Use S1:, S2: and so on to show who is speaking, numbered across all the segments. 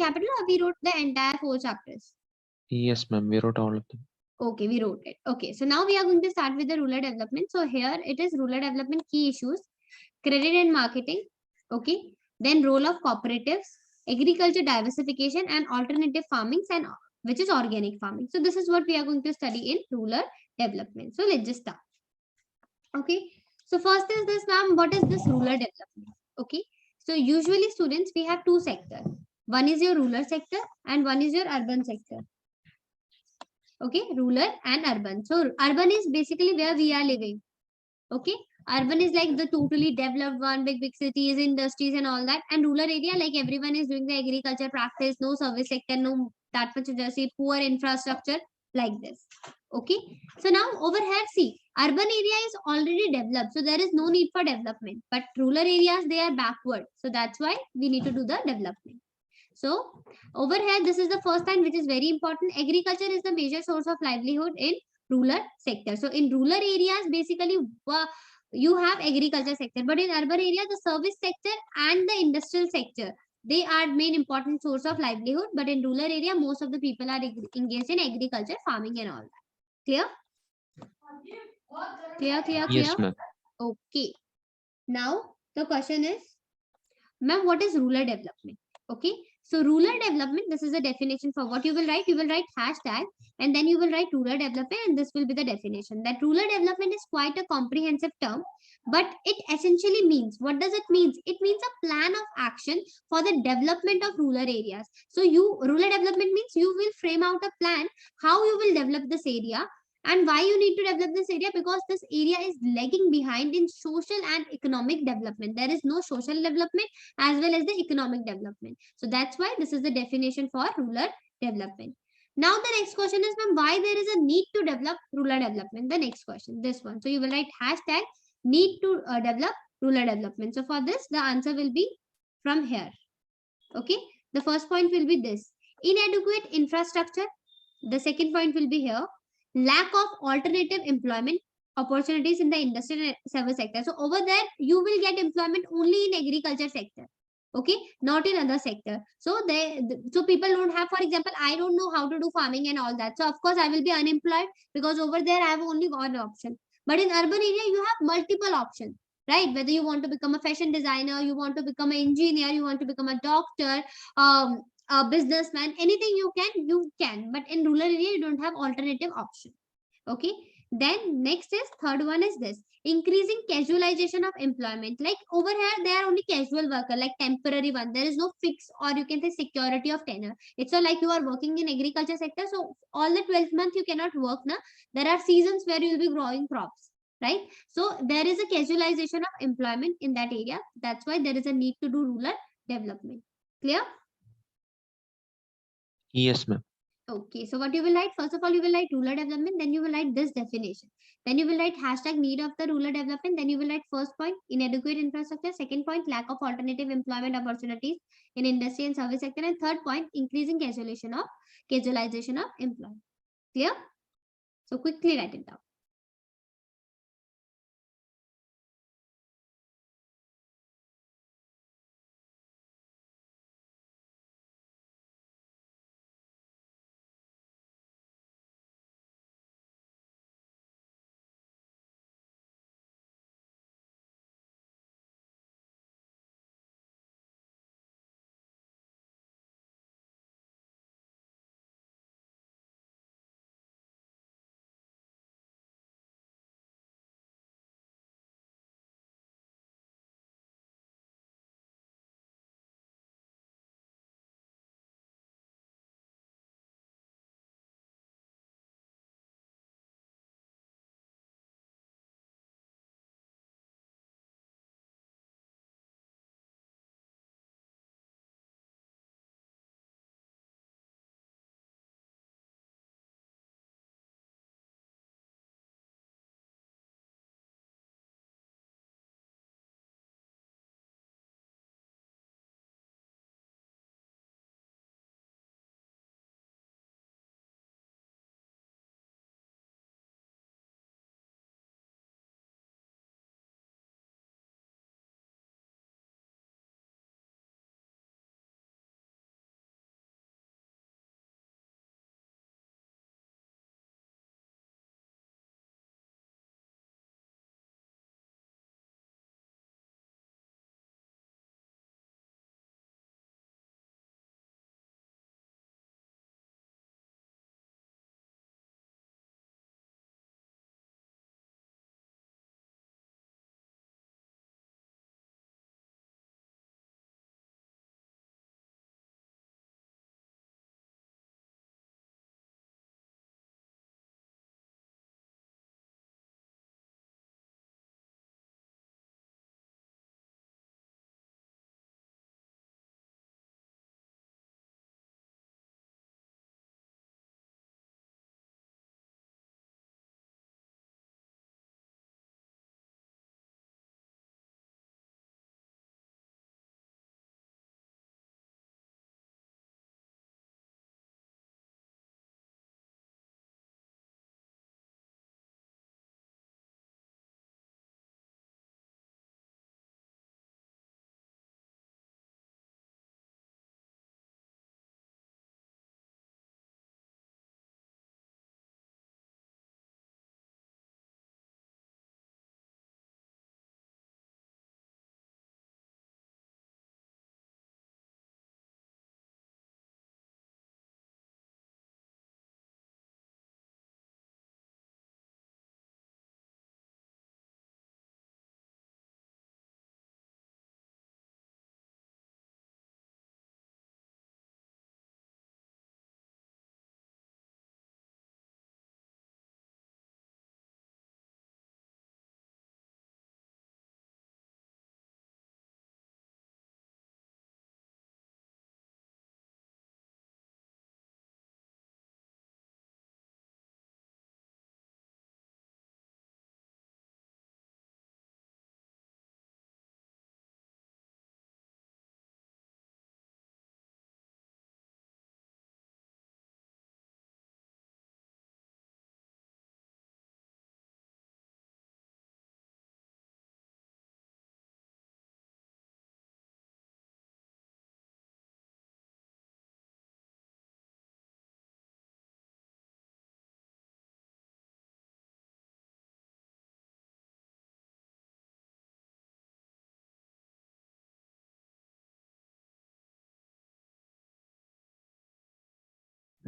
S1: capital, or we wrote the entire 4 chapters?
S2: Yes, ma'am. We wrote all of them.
S1: Okay, we wrote it. Okay, so now we are going to start with the rural development. So here it is rural development key issues, credit and marketing. Okay, then role of cooperatives, agriculture diversification and alternative farming, and which is organic farming. So this is what we are going to study in rural development. So let's just start. Okay, so first is this, ma'am, what is this rural development? Okay, so usually students, we have two sectors. One is your rural sector and one is your urban sector. Okay, rural and urban. So urban is basically where we are living. Okay, urban is like the totally developed one, big cities, industries and all that. And rural area, like everyone is doing the agriculture practice, no service sector, no that much just say poor infrastructure, like this. Okay, so now over here, see, urban area is already developed, so there is no need for development, but rural areas, they are backward, so that's why we need to do the development. So over here, this is the first time which is very important. Agriculture is the major source of livelihood in rural sector. So in rural areas, basically you have agriculture sector, but in urban area, the service sector and the industrial sector, they are main important source of livelihood. But in rural area, most of the people are engaged in agriculture, farming and all that. Clear? Clear?
S2: Yes, ma'am.
S1: Okay. Now the question is, ma'am, what is rural development? Okay, so rural development, this is a definition for what you will write. You will write hashtag and then you will write rural development, and this will be the definition. That rural development is quite a comprehensive term, but it essentially means, what does it mean? It means a plan of action for the development of rural areas. So rural development means you will frame out a plan how you will develop this area. And why you need to develop this area? Because this area is lagging behind in social and economic development. There is no social development as well as the economic development. So that's why this is the definition for rural development. Now the next question is, ma'am, why there is a need to develop rural development? The next question, this one. So you will write hashtag need to develop rural development. So for this, the answer will be from here. Okay, the first point will be this: inadequate infrastructure. The second point will be here: lack of alternative employment opportunities in the industrial and service sector. So over there, you will get employment only in agriculture sector. Okay, not in other sector. So so people don't have, for example, I don't know how to do farming and all that. So of course I will be unemployed, because over there I have only one option. But in urban area, you have multiple options, right? Whether you want to become a fashion designer, you want to become an engineer, you want to become a doctor, a businessman, anything you can. But in rural area, you don't have alternative option. Okay, then next is, third one is this: increasing casualization of employment. Like over here, they are only casual worker, like temporary one. There is no fixed, or you can say security of tenure. It's all like you are working in agriculture sector, so all the 12 months you cannot work now. There are seasons where you will be growing crops, right? So there is a casualization of employment in that area. That's why there is a need to do rural development. Clear?
S2: Yes, ma'am.
S1: Okay, so what you will write? First of all, you will write rural development, then you will write this definition. Then you will write hashtag need of the rural development. Then you will write first point, inadequate infrastructure. Second point, lack of alternative employment opportunities in industry and service sector. And third point, increasing casualization of employment. Clear? So quickly write it down.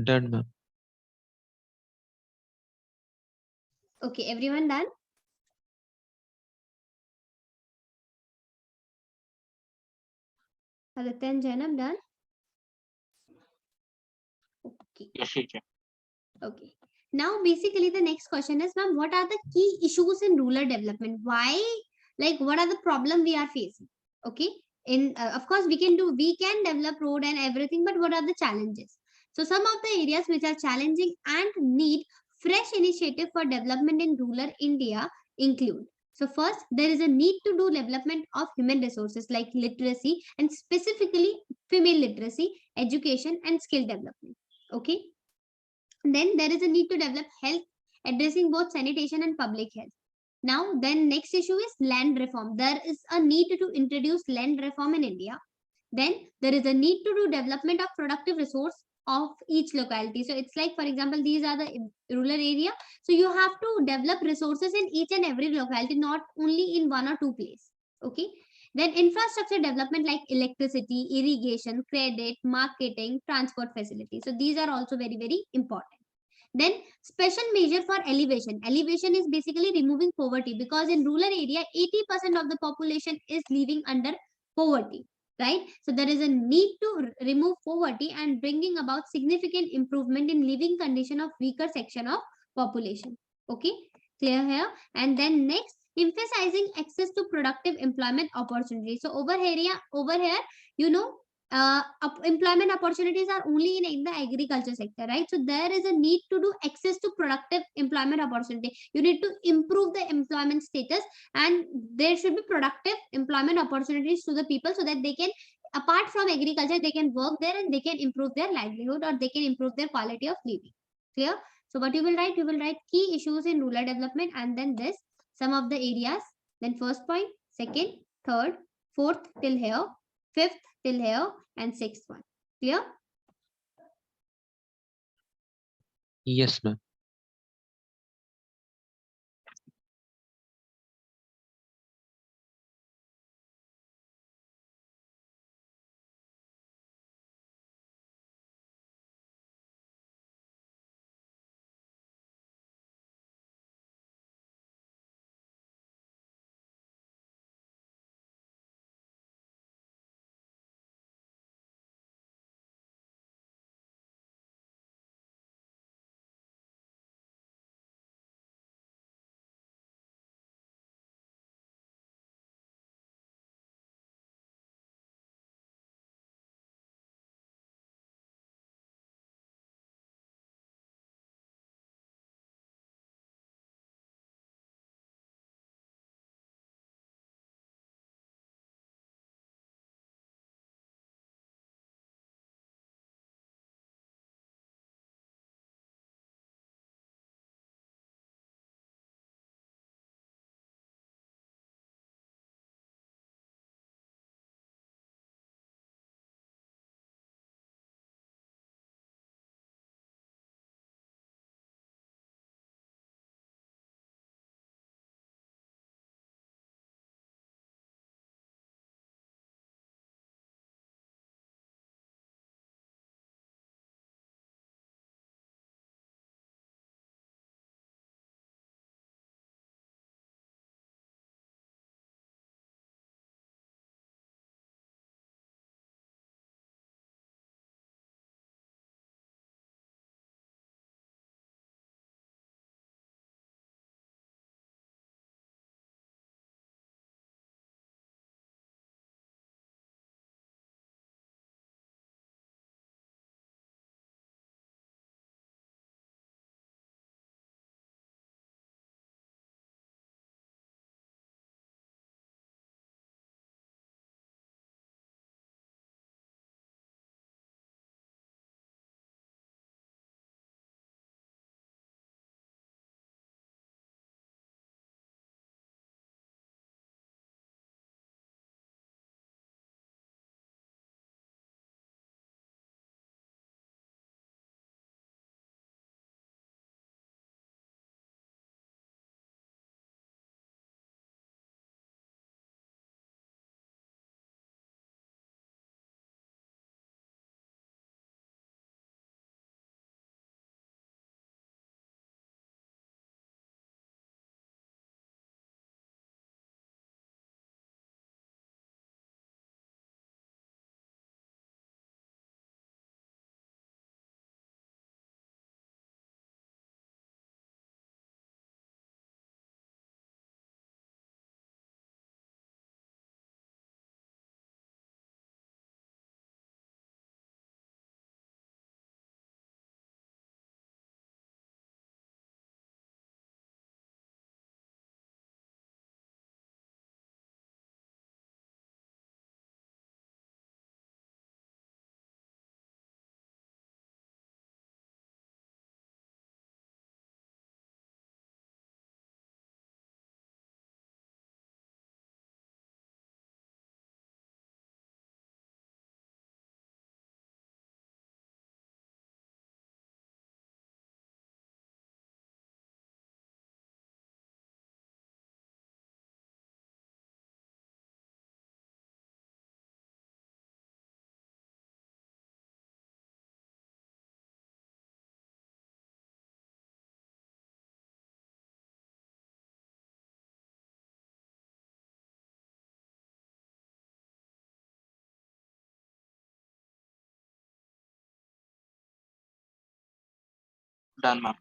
S2: Done, ma'am.
S1: Okay, everyone done? Aditya and Jainab done? Okay.
S2: Yes, teacher.
S1: Okay. Now, basically, the next question is, ma'am, what are the key issues in rural development? Why, like, what are the problem we are facing? Okay. In of course, we can develop road and everything, but what are the challenges? So, some of the areas which are challenging and need fresh initiative for development in rural India include. So, first, there is a need to do development of human resources like literacy and specifically female literacy, education, and skill development. Okay. Then there is a need to develop health, addressing both sanitation and public health. Now, then next issue is land reform. There is a need to introduce land reform in India. Then there is a need to do development of productive resource of each locality. So it's like, for example, these are the rural area. So you have to develop resources in each and every locality, not only in one or two places. Okay. Then infrastructure development like electricity, irrigation, credit, marketing, transport facilities. So these are also very, very important. Then special measure for elevation. Elevation is basically removing poverty, because in rural area 80% of the population is living under poverty, right? So there is a need to remove poverty and bringing about significant improvement in living condition of weaker section of population. Okay, clear here? And then next, emphasizing access to productive employment opportunities. So over here, you know, employment opportunities are only in the agriculture sector, right? So there is a need to do access to productive employment opportunity. You need to improve the employment status, and there should be productive employment opportunities to the people, so that they can, apart from agriculture, they can work there and they can improve their livelihood, or they can improve their quality of living. Clear? So what you will write? You will write key issues in rural development, and then this, some of the areas, then first point, second, third, fourth till here, fifth till here, and sixth one. Clear?
S2: Yes, ma'am. Done, ma'am.